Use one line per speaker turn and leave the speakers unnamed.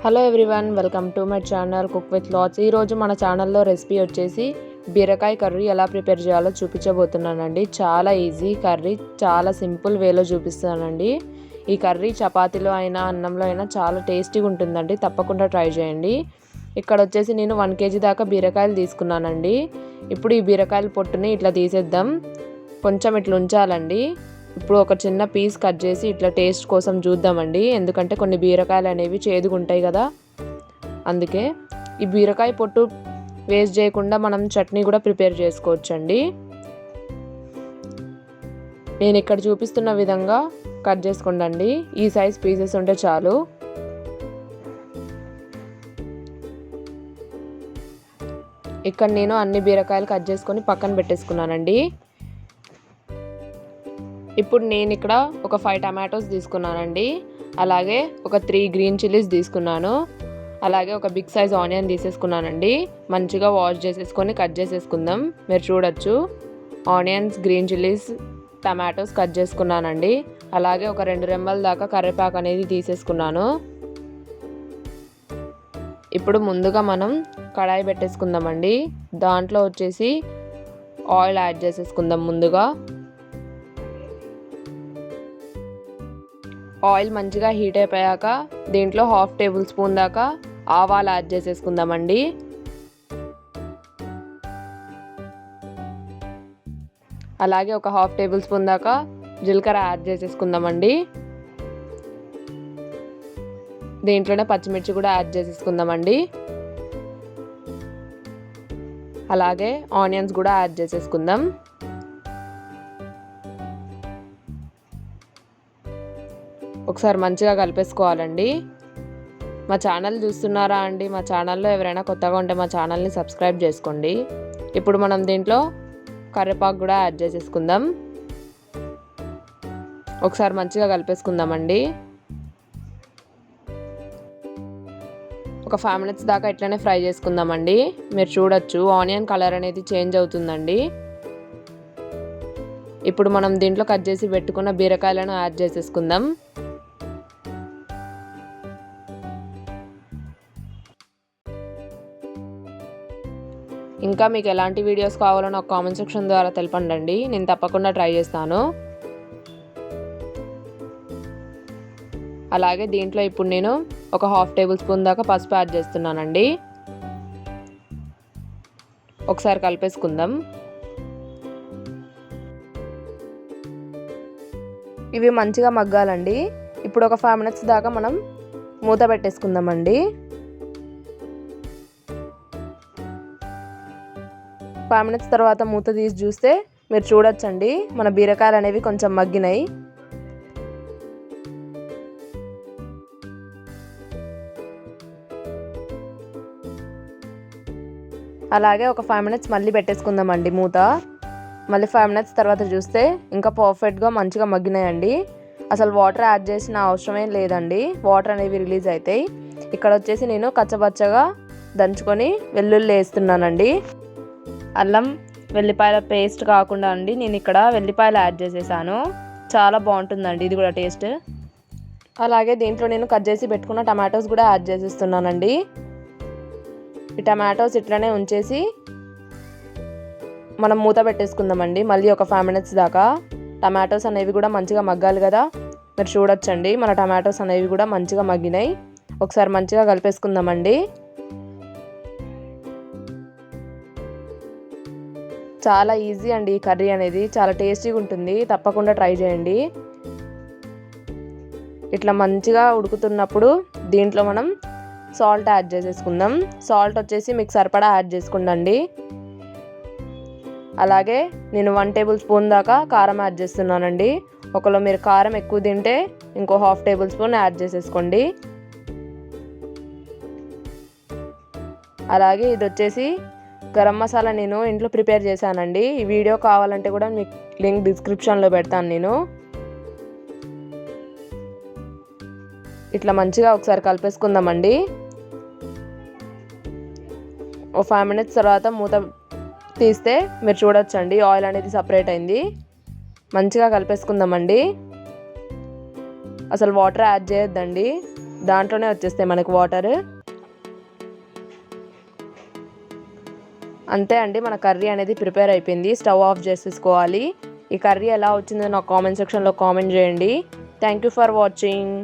Hello everyone, welcome to my channel cook with lots. ఈరోజు మన ఛానల్లో రెసిపీ వచ్చేసి బీరకాయ కర్రీ ఎలా ప్రిపేర్ చేయాలో చూపించబోతున్నానండి. చాలా ఈజీ కర్రీ, చాలా సింపుల్ వేలో చూపిస్తానండి. ఈ కర్రీ చపాతీలో అయినా అన్నంలో అయినా చాలా టేస్టీగా ఉంటుందండి. తప్పకుండా ట్రై చేయండి. ఇక్కడ వచ్చేసి నేను 1 kg దాకా బీరకాయలు తీసుకున్నానండి. ఇప్పుడు ఈ బీరకాయల పొట్టుని ఇట్లా తీసేద్దాం. కొంచెం ఇట్లా ఉంచాలండి. ఇప్పుడు ఒక చిన్న పీస్ కట్ చేసి ఇట్లా టేస్ట్ కోసం చూద్దామండి. ఎందుకంటే కొన్ని బీరకాయలు అనేవి చేదుగా ఉంటాయి కదా, అందుకే ఈ బీరకాయ పొట్టు వేస్ట్ చేయకుండా మనం చట్నీ కూడా ప్రిపేర్ చేసుకోవచ్చండి. నేను ఇక్కడ చూపిస్తున్న విధంగా కట్ చేసుకోండి. ఈ సైజ్ పీసెస్ ఉంటే చాలు. ఇక్కడ నేను అన్ని బీరకాయలు కట్ చేసుకొని పక్కన పెట్టేసుకున్నానండి. ఇప్పుడు నేను ఇక్కడ ఒక 5 టమాటోస్ తీసుకున్నానండి. అలాగే ఒక 3 గ్రీన్ చిల్లీస్ తీసుకున్నాను. అలాగే ఒక బిగ్ సైజ్ ఆనియన్ తీసేసుకున్నానండి. మంచిగా వాష్ చేసేసుకొని కట్ చేసేసుకుందాం. మీరు చూడొచ్చు, onions, green chillies, tomatoes cut చేసుకున్నానండి. అలాగే ఒక 2 రెమ్మల దాకా కరివేపాకు అనేది తీసేసుకున్నాను. ఇప్పుడు ముందుగా మనం కడాయి పెట్టేసుకుందామండి. దాంట్లో వచ్చేసి ఆయిల్ యాడ్ చేసేసుకుందాం. ముందుగా ఆయిల్ మంచిగా హీట్ అయిపోయాక దీంట్లో 1/2 టేబుల్ స్పూన్ దాకా ఆవాలు యాడ్ చేసేసుకుందామండి. అలాగే ఒక 1/2 టేబుల్ స్పూన్ దాకా జీలకర్ర యాడ్ చేసేసుకుందామండి. దీంట్లోనే పచ్చిమిర్చి కూడా యాడ్ చేసేసుకుందామండి. అలాగే ఆనియన్స్ కూడా యాడ్ చేసేసుకుందాం. ఒకసారి మంచిగా కలిపేసుకోవాలండి. మా ఛానల్ చూస్తున్నారా అండి? మా ఛానల్లో ఎవరైనా కొత్తగా ఉంటే మా ఛానల్ని సబ్స్క్రైబ్ చేసుకోండి. ఇప్పుడు మనం దీంట్లో కరివేపాకు కూడా యాడ్ చేసేసుకుందాం. ఒకసారి మంచిగా కలిపేసుకుందామండి. ఒక 5 minutes దాకా ఇట్లనే ఫ్రై చేసుకుందామండి. మీరు చూడొచ్చు, ఆనియన్ కలర్ అనేది చేంజ్ అవుతుందండి. ఇప్పుడు మనం దీంట్లో కట్ చేసి పెట్టుకున్న బీరకాయలను యాడ్ చేసేసుకుందాం. ఇంకా మీకు ఎలాంటి వీడియోస్ కావాలో నాకు కామెంట్ సెక్షన్ ద్వారా తెలపండి. నేను తప్పకుండా ట్రై చేస్తాను. అలాగే దీంట్లో ఇప్పుడు నేను ఒక 1/2 టేబుల్ స్పూన్ దాకా పసుపు యాడ్ చేస్తున్నానండి. ఒకసారి కలిపేసుకుందాం. ఇవి మంచిగా మగ్గాలండి. ఇప్పుడు ఒక 5 minutes దాకా మనం మూత పెట్టేసుకుందామండి. 5 minutes తర్వాత మూత తీసి చూస్తే మీరు చూడొచ్చండి, మన బీరకాయలు అనేవి కొంచెం మగ్గినాయి. అలాగే ఒక 5 minutes మళ్ళీ పెట్టేసుకుందామండి మూత. మళ్ళీ 5 minutes తర్వాత చూస్తే ఇంకా పర్ఫెక్ట్గా మంచిగా మగ్గినాయండి. అసలు వాటర్ యాడ్ చేసిన అవసరమే లేదండి. వాటర్ అనేవి రిలీజ్ అవుతాయి. ఇక్కడ వచ్చేసి నేను కచ్చపచ్చగా దంచుకొని వెల్లుల్లి వేస్తున్నానండి. అల్లం వెల్లిపాయల పేస్ట్ కాకుండా అండి, నేను ఇక్కడ వెల్లిపాయలు యాడ్ చేసేసాను. చాలా బాగుంటుందండి ఇది కూడా టేస్ట్. అలాగే దీంట్లో నేను కట్ చేసి పెట్టుకున్న టమాటోస్ కూడా యాడ్ చేసేస్తున్నానండి. ఈ టమాటోస్ ఇట్లనే ఉంచేసి మనం మూత పెట్టేసుకుందామండి. మళ్ళీ ఒక 5 minutes దాకా. టమాటోస్ అనేవి కూడా మంచిగా మగ్గాలి కదా. మీరు చూడొచ్చండి, మన టమాటోస్ అనేవి కూడా మంచిగా మగ్గినాయి. ఒకసారి మంచిగా కలిపేసుకుందామండి. చాలా ఈజీ అండి ఈ కర్రీ అనేది, చాలా టేస్టీగా ఉంటుంది. తప్పకుండా ట్రై చేయండి. ఇట్లా మంచిగా ఉడుకుతున్నప్పుడు దీంట్లో మనం సాల్ట్ యాడ్ చేసేసుకుందాం. సాల్ట్ వచ్చేసి మీకు సరిపడా యాడ్ చేసుకోండి. అలాగే నేను 1 టేబుల్ స్పూన్ దాకా కారం యాడ్ చేస్తున్నానండి. ఒకవేళ మీరు కారం ఎక్కువ తింటే ఇంకో 1/2 టేబుల్ స్పూన్ యాడ్ చేసేసుకోండి. అలాగే ఇది వచ్చేసి గరం మసాలా నేను ఇంట్లో ప్రిపేర్ చేశానండి. ఈ వీడియో కావాలంటే కూడా మీకు లింక్ డిస్క్రిప్షన్లో పెడతాను నేను. ఇట్లా మంచిగా ఒకసారి కలిపేసుకుందామండి. ఓ 5 minutes తర్వాత మూత తీస్తే మీరు చూడొచ్చండి, ఆయిల్ అనేది సపరేట్ అయింది. మంచిగా కలిపేసుకుందామండి. అసలు వాటర్ యాడ్ చేయొద్దండి. దాంట్లోనే వచ్చేస్తాయి మనకు వాటర్. అంతే అండి, మన కర్రీ అనేది ప్రిపేర్ అయిపోయింది. స్టవ్ ఆఫ్ చేసేసుకోవాలి. ఈ కర్రీ ఎలా వచ్చిందో నాకు కామెంట్ సెక్షన్లో కామెంట్ చేయండి. Thank you for watching.